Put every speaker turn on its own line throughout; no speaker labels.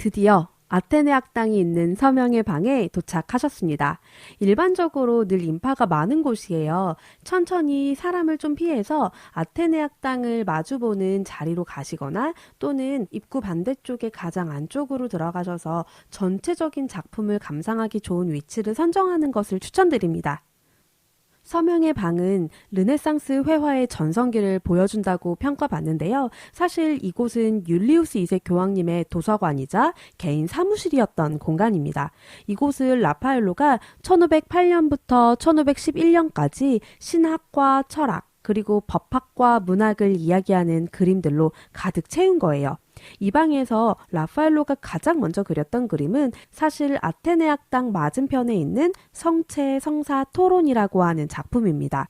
드디어 아테네 학당이 있는 서명의 방에 도착하셨습니다. 일반적으로 늘 인파가 많은 곳이에요. 천천히 사람을 좀 피해서 아테네 학당을 마주보는 자리로 가시거나 또는 입구 반대쪽에 가장 안쪽으로 들어가셔서 전체적인 작품을 감상하기 좋은 위치를 선정하는 것을 추천드립니다. 서명의 방은 르네상스 회화의 전성기를 보여준다고 평가받는데요. 사실 이곳은 율리우스 2세 교황님의 도서관이자 개인 사무실이었던 공간입니다. 이곳을 라파엘로가 1508년부터 1511년까지 신학과 철학, 그리고 법학과 문학을 이야기하는 그림들로 가득 채운 거예요. 이 방에서 라파엘로가 가장 먼저 그렸던 그림은 사실 아테네 학당 맞은편에 있는 성체 성사 토론이라고 하는 작품입니다.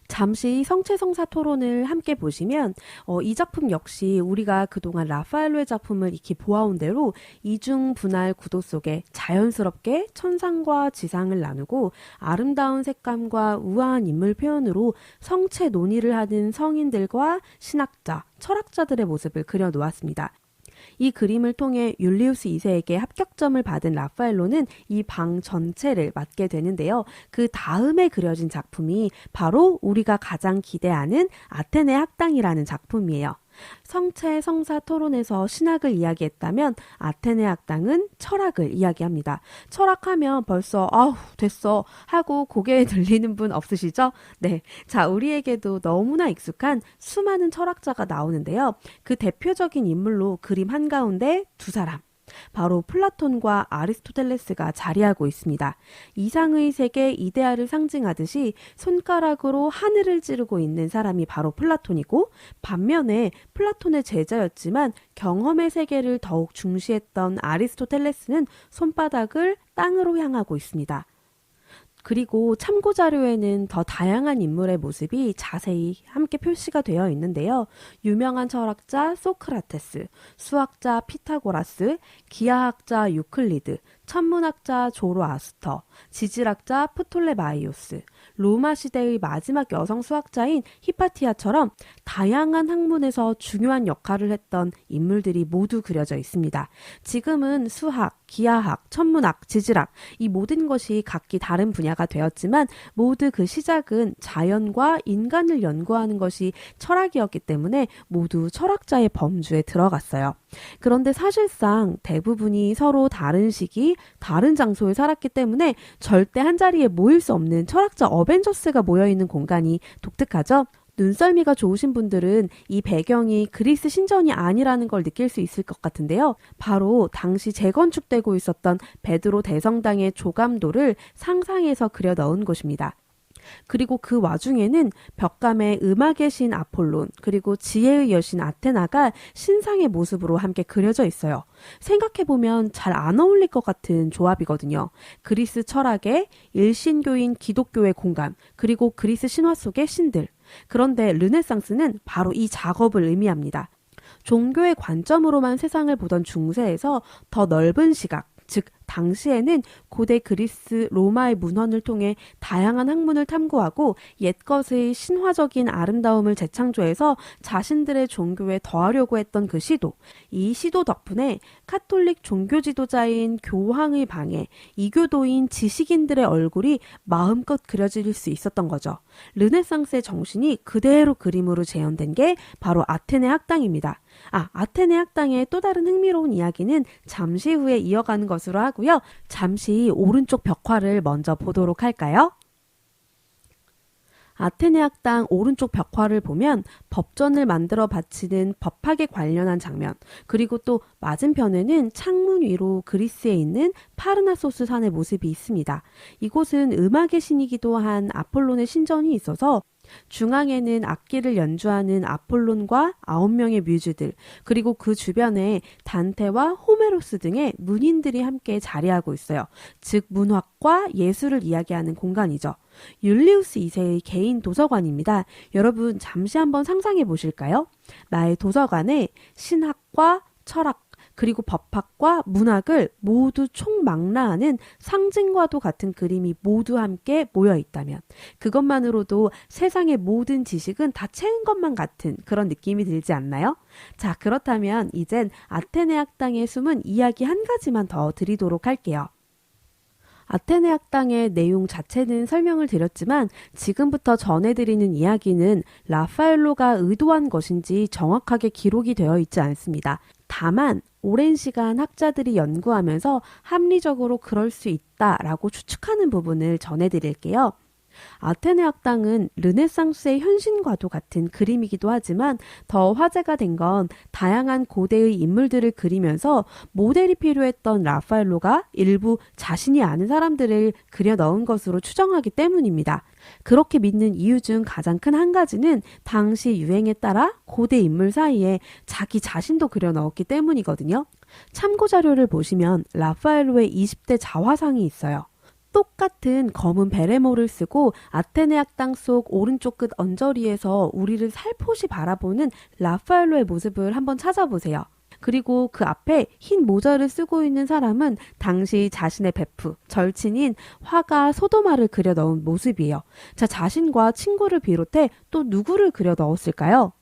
잠시 성체성사 토론을 함께 보시면 이 작품 역시 우리가 그동안 라파엘로의 작품을 익히 보아온 대로 이중 분할 구도 속에 자연스럽게 천상과 지상을 나누고 아름다운 색감과 우아한 인물 표현으로 성체 논의를 하는 성인들과 신학자, 철학자들의 모습을 그려놓았습니다. 이 그림을 통해 율리우스 2세에게 합격점을 받은 라파엘로는 이 방 전체를 맡게 되는데요. 그 다음에 그려진 작품이 바로 우리가 가장 기대하는 아테네 학당이라는 작품이에요. 성체 성사 토론에서 신학을 이야기했다면 아테네 학당은 철학을 이야기합니다. 철학하면 벌써 아우 됐어 하고 고개 들리는 분 없으시죠? 네, 자 우리에게도 너무나 익숙한 수많은 철학자가 나오는데요. 그 대표적인 인물로 그림 한가운데 두 사람, 바로 플라톤과 아리스토텔레스가 자리하고 있습니다. 이상의 세계 이데아를 상징하듯이 손가락으로 하늘을 찌르고 있는 사람이 바로 플라톤이고, 반면에 플라톤의 제자였지만 경험의 세계를 더욱 중시했던 아리스토텔레스는 손바닥을 땅으로 향하고 있습니다. 그리고 참고 자료에는 더 다양한 인물의 모습이 자세히 함께 표시가 되어 있는데요. 유명한 철학자 소크라테스, 수학자 피타고라스, 기하학자 유클리드, 천문학자 조로아스터, 지질학자 프톨레마이오스, 로마 시대의 마지막 여성 수학자인 히파티아처럼 다양한 학문에서 중요한 역할을 했던 인물들이 모두 그려져 있습니다. 지금은 수학, 기하학, 천문학, 지질학 이 모든 것이 각기 다른 분야가 되었지만 모두 그 시작은 자연과 인간을 연구하는 것이 철학이었기 때문에 모두 철학자의 범주에 들어갔어요. 그런데 사실상 대부분이 서로 다른 시기, 다른 장소에 살았기 때문에 절대 한자리에 모일 수 없는 철학자 어벤져스가 모여있는 공간이 독특하죠? 눈썰미가 좋으신 분들은 이 배경이 그리스 신전이 아니라는 걸 느낄 수 있을 것 같은데요. 바로 당시 재건축되고 있었던 베드로 대성당의 조감도를 상상해서 그려 넣은 곳입니다. 그리고 그 와중에는 벽감에 음악의 신 아폴론, 그리고 지혜의 여신 아테나가 신상의 모습으로 함께 그려져 있어요. 생각해보면 잘 안 어울릴 것 같은 조합이거든요. 그리스 철학의 일신교인 기독교의 공간, 그리고 그리스 신화 속의 신들. 그런데 르네상스는 바로 이 작업을 의미합니다. 종교의 관점으로만 세상을 보던 중세에서 더 넓은 시각, 즉 당시에는 고대 그리스, 로마의 문헌을 통해 다양한 학문을 탐구하고 옛것의 신화적인 아름다움을 재창조해서 자신들의 종교에 더하려고 했던 그 시도. 이 시도 덕분에 카톨릭 종교 지도자인 교황의 방에 이교도인 지식인들의 얼굴이 마음껏 그려질 수 있었던 거죠. 르네상스의 정신이 그대로 그림으로 재현된 게 바로 아테네 학당입니다. 아테네 학당의 또 다른 흥미로운 이야기는 잠시 후에 이어가는 것으로 하고요. 잠시 오른쪽 벽화를 먼저 보도록 할까요? 아테네 학당 오른쪽 벽화를 보면 법전을 만들어 바치는 법학에 관련한 장면, 그리고 또 맞은편에는 창문 위로 그리스에 있는 파르나소스 산의 모습이 있습니다. 이곳은 음악의 신이기도 한 아폴론의 신전이 있어서 중앙에는 악기를 연주하는 아폴론과 9명의 뮤즈들, 그리고 그 주변에 단테와 호메로스 등의 문인들이 함께 자리하고 있어요. 즉 문학과 예술을 이야기하는 공간이죠. 율리우스 2세의 개인 도서관입니다. 여러분 잠시 한번 상상해 보실까요? 나의 도서관에 신학과 철학, 그리고 법학과 문학을 모두 총망라하는 상징과도 같은 그림이 모두 함께 모여 있다면 그것만으로도 세상의 모든 지식은 다 채운 것만 같은 그런 느낌이 들지 않나요? 자, 그렇다면 이젠 아테네 학당에 숨은 이야기 한 가지만 더 드리도록 할게요. 아테네 학당의 내용 자체는 설명을 드렸지만 지금부터 전해드리는 이야기는 라파엘로가 의도한 것인지 정확하게 기록이 되어 있지 않습니다. 다만 오랜 시간 학자들이 연구하면서 합리적으로 그럴 수 있다라고 추측하는 부분을 전해드릴게요. 아테네 학당은 르네상스의 현신과도 같은 그림이기도 하지만 더 화제가 된 건 다양한 고대의 인물들을 그리면서 모델이 필요했던 라파엘로가 일부 자신이 아는 사람들을 그려 넣은 것으로 추정하기 때문입니다. 그렇게 믿는 이유 중 가장 큰 한 가지는 당시 유행에 따라 고대 인물 사이에 자기 자신도 그려 넣었기 때문이거든요. 참고 자료를 보시면 라파엘로의 20대 자화상이 있어요. 똑같은 검은 베레모를 쓰고 아테네 학당 속 오른쪽 끝 언저리에서 우리를 살포시 바라보는 라파엘로의 모습을 한번 찾아보세요. 그리고 그 앞에 흰 모자를 쓰고 있는 사람은 당시 자신의 베프, 절친인 화가 소도마를 그려 넣은 모습이에요. 자, 자신과 친구를 비롯해 또 누구를 그려 넣었을까요?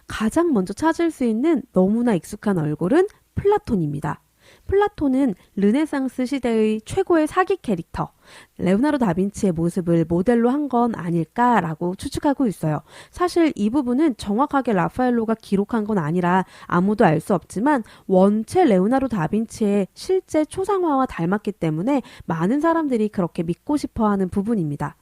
가장 먼저 찾을 수 있는 너무나 익숙한 얼굴은 플라톤입니다. 플라톤은 르네상스 시대의 최고의 사기 캐릭터, 레오나르도 다빈치의 모습을 모델로 한 건 아닐까라고 추측하고 있어요. 사실 이 부분은 정확하게 라파엘로가 기록한 건 아니라 아무도 알 수 없지만 원체 레오나르도 다빈치의 실제 초상화와 닮았기 때문에 많은 사람들이 그렇게 믿고 싶어하는 부분입니다.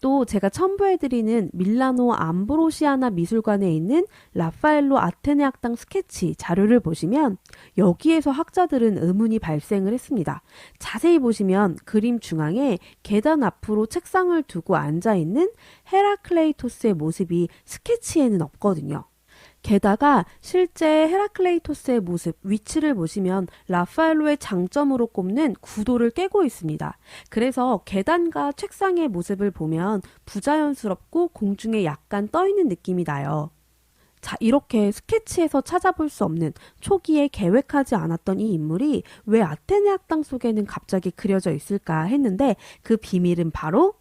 또 제가 첨부해드리는 밀라노 암브로시아나 미술관에 있는 라파엘로 아테네 학당 스케치 자료를 보시면 여기에서 학자들은 의문이 발생을 했습니다. 자세히 보시면 그림 중앙에 계단 앞으로 책상을 두고 앉아있는 헤라클레이토스의 모습이 스케치에는 없거든요. 게다가 실제 헤라클레이토스의 모습, 위치를 보시면 라파엘로의 장점으로 꼽는 구도를 깨고 있습니다. 그래서 계단과 책상의 모습을 보면 부자연스럽고 공중에 약간 떠있는 느낌이 나요. 자, 이렇게 스케치에서 찾아볼 수 없는 초기에 계획하지 않았던 이 인물이 왜 아테네 학당 속에는 갑자기 그려져 있을까 했는데 그 비밀은 바로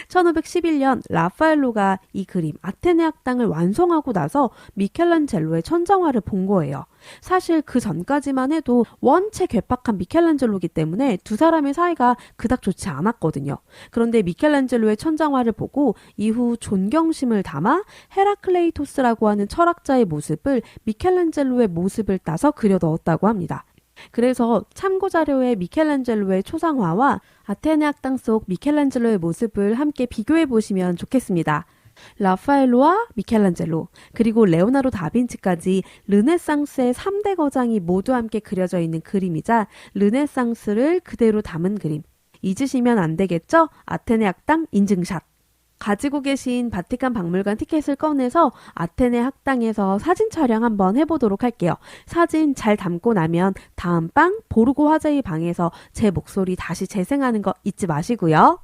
1511년 라파엘로가 이 그림 아테네 학당을 완성하고 나서 미켈란젤로의 천장화를 본 거예요. 사실 그 전까지만 해도 원체 괴팍한 미켈란젤로이기 때문에 두 사람의 사이가 그닥 좋지 않았거든요. 그런데 미켈란젤로의 천장화를 보고 이후 존경심을 담아 헤라클레이토스라고 하는 철학자의 모습을 미켈란젤로의 모습을 따서 그려 넣었다고 합니다. 그래서 참고자료에 미켈란젤로의 초상화와 아테네 학당 속 미켈란젤로의 모습을 함께 비교해 보시면 좋겠습니다. 라파엘로와 미켈란젤로 그리고 레오나르도 다빈치까지 르네상스의 3대 거장이 모두 함께 그려져 있는 그림이자 르네상스를 그대로 담은 그림. 잊으시면 안 되겠죠? 아테네 학당 인증샷. 가지고 계신 바티칸 박물관 티켓을 꺼내서 아테네 학당에서 사진 촬영 한번 해보도록 할게요. 사진 잘 담고 나면 다음 방 보르고 화제의 방에서 제 목소리 다시 재생하는 거 잊지 마시고요.